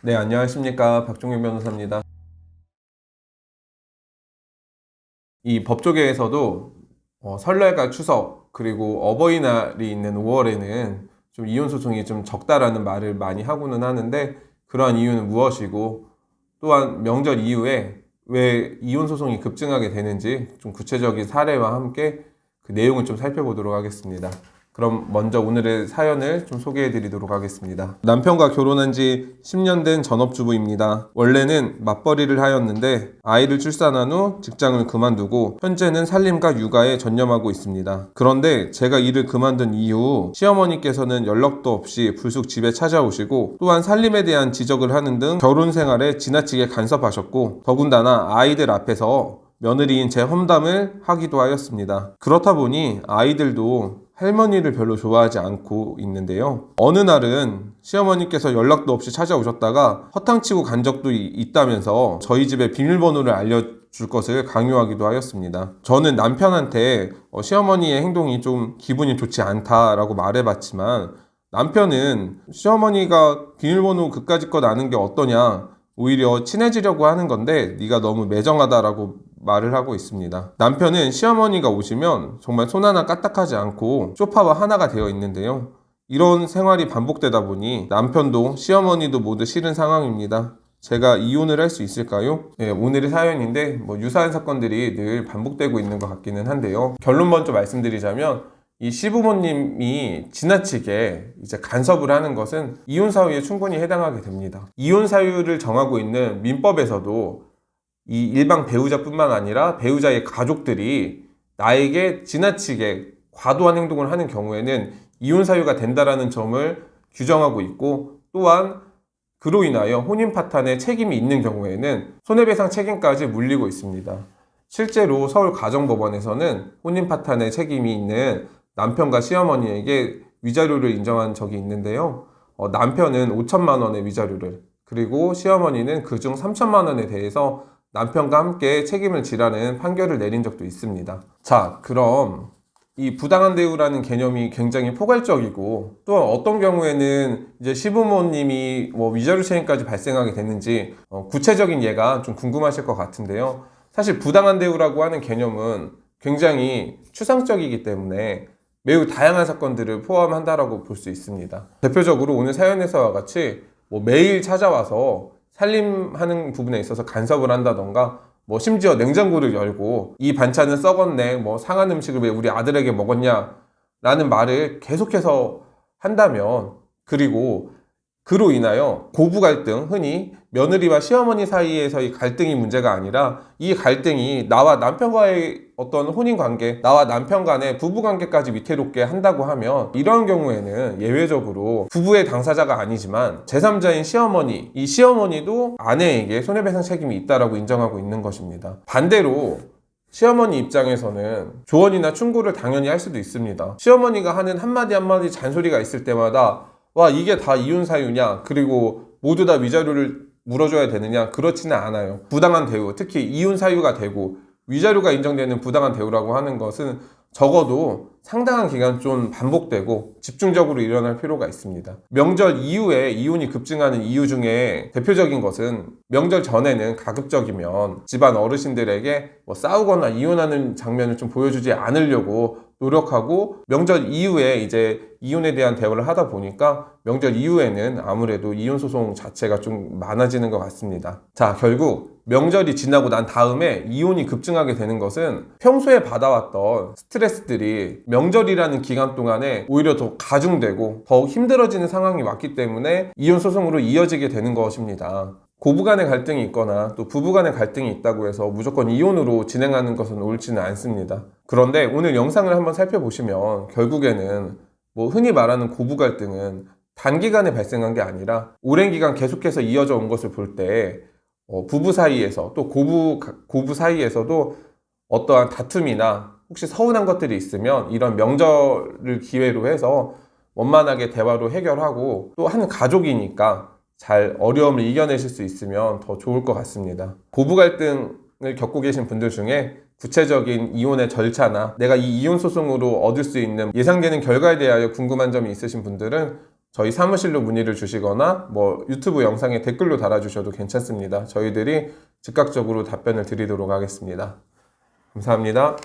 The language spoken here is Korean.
네, 안녕하십니까. 박종윤 변호사입니다. 이 법조계에서도 설날과 추석 그리고 어버이날이 있는 5월에는 좀 이혼 소송이 좀 적다라는 말을 많이 하고는 하는데, 그러한 이유는 무엇이고, 또한 명절 이후에 왜 이혼 소송이 급증하게 되는지 좀 구체적인 사례와 함께 그 내용을 좀 살펴보도록 하겠습니다. 그럼 먼저 오늘의 사연을 좀 소개해 드리도록 하겠습니다. 남편과 결혼한 지 10년 된 전업주부입니다. 원래는 맞벌이를 하였는데 아이를 출산한 후 직장을 그만두고 현재는 살림과 육아에 전념하고 있습니다. 그런데 제가 일을 그만둔 이후 시어머니께서는 연락도 없이 불쑥 집에 찾아오시고, 또한 살림에 대한 지적을 하는 등 결혼 생활에 지나치게 간섭하셨고, 더군다나 아이들 앞에서 며느리인 제 험담을 하기도 하였습니다. 그렇다 보니 아이들도 할머니를 별로 좋아하지 않고 있는데요. 어느 날은 시어머니께서 연락도 없이 찾아오셨다가 허탕치고 간 적도 있다면서 저희 집에 비밀번호를 알려줄 것을 강요하기도 하였습니다. 저는 남편한테 시어머니의 행동이 좀 기분이 좋지 않다라고 말해봤지만, 남편은 시어머니가 비밀번호 그까짓 것 아는 게 어떠냐, 오히려 친해지려고 하는 건데 네가 너무 매정하다라고 말을 하고 있습니다. 남편은 시어머니가 오시면 정말 손 하나 까딱하지 않고 소파와 하나가 되어 있는데요. 이런 생활이 반복되다 보니 남편도 시어머니도 모두 싫은 상황입니다. 제가 이혼을 할 수 있을까요? 네, 오늘의 사연인데 유사한 사건들이 늘 반복되고 있는 것 같기는 한데요. 결론 먼저 말씀드리자면, 이 시부모님이 지나치게 이제 간섭을 하는 것은 이혼 사유에 충분히 해당하게 됩니다. 이혼 사유를 정하고 있는 민법에서도 이 일방 배우자뿐만 아니라 배우자의 가족들이 나에게 지나치게 과도한 행동을 하는 경우에는 이혼 사유가 된다라는 점을 규정하고 있고, 또한 그로 인하여 혼인 파탄에 책임이 있는 경우에는 손해배상 책임까지 물리고 있습니다. 실제로 서울가정법원에서는 혼인 파탄에 책임이 있는 남편과 시어머니에게 위자료를 인정한 적이 있는데요. 남편은 5천만 원의 위자료를, 그리고 시어머니는 그중 3천만 원에 대해서 남편과 함께 책임을 지라는 판결을 내린 적도 있습니다. 자, 그럼 이 부당한 대우라는 개념이 굉장히 포괄적이고, 또한 어떤 경우에는 이제 시부모님이 위자료 책임까지 발생하게 되는지 구체적인 예가 좀 궁금하실 것 같은데요. 사실 부당한 대우라고 하는 개념은 굉장히 추상적이기 때문에 매우 다양한 사건들을 포함한다라고 볼 수 있습니다. 대표적으로 오늘 사연에서와 같이 매일 찾아와서 살림하는 부분에 있어서 간섭을 한다던가, 심지어 냉장고를 열고 이 반찬은 썩었네, 상한 음식을 왜 우리 아들에게 먹었냐 라는 말을 계속해서 한다면, 그리고 그로 인하여 고부 갈등, 흔히 며느리와 시어머니 사이에서의 갈등이 문제가 아니라 이 갈등이 나와 남편과의 어떤 혼인 관계, 나와 남편 간의 부부 관계까지 위태롭게 한다고 하면, 이러한 경우에는 예외적으로 부부의 당사자가 아니지만 제3자인 시어머니, 이 시어머니도 아내에게 손해배상 책임이 있다라고 인정하고 있는 것입니다. 반대로 시어머니 입장에서는 조언이나 충고를 당연히 할 수도 있습니다. 시어머니가 하는 한마디 한마디 잔소리가 있을 때마다 와, 이게 다 이혼 사유냐, 그리고 모두 다 위자료를 물어줘야 되느냐, 그렇지는 않아요. 부당한 대우, 특히 이혼 사유가 되고 위자료가 인정되는 부당한 대우라고 하는 것은 적어도 상당한 기간 좀 반복되고 집중적으로 일어날 필요가 있습니다. 명절 이후에 이혼이 급증하는 이유 중에 대표적인 것은, 명절 전에는 가급적이면 집안 어르신들에게 싸우거나 이혼하는 장면을 좀 보여주지 않으려고 노력하고, 명절 이후에 이제 이혼에 대한 대화를 하다 보니까 명절 이후에는 아무래도 이혼 소송 자체가 좀 많아지는 것 같습니다. 자, 결국 명절이 지나고 난 다음에 이혼이 급증하게 되는 것은 평소에 받아왔던 스트레스들이 명절이라는 기간 동안에 오히려 더 가중되고 더욱 힘들어지는 상황이 왔기 때문에 이혼 소송으로 이어지게 되는 것입니다. 고부 간의 갈등이 있거나 또 부부 간의 갈등이 있다고 해서 무조건 이혼으로 진행하는 것은 옳지는 않습니다. 그런데 오늘 영상을 한번 살펴보시면 결국에는 흔히 말하는 고부 갈등은 단기간에 발생한 게 아니라 오랜 기간 계속해서 이어져 온 것을 볼 때 부부 사이에서 또 고부 사이에서도 어떠한 다툼이나 혹시 서운한 것들이 있으면 이런 명절을 기회로 해서 원만하게 대화로 해결하고, 또 한 가족이니까 잘 어려움을 이겨내실 수 있으면 더 좋을 것 같습니다. 고부 갈등을 겪고 계신 분들 중에 구체적인 이혼의 절차나 내가 이 이혼 소송으로 얻을 수 있는 예상되는 결과에 대하여 궁금한 점이 있으신 분들은 저희 사무실로 문의를 주시거나 뭐 유튜브 영상에 댓글로 달아주셔도 괜찮습니다. 저희들이 즉각적으로 답변을 드리도록 하겠습니다. 감사합니다.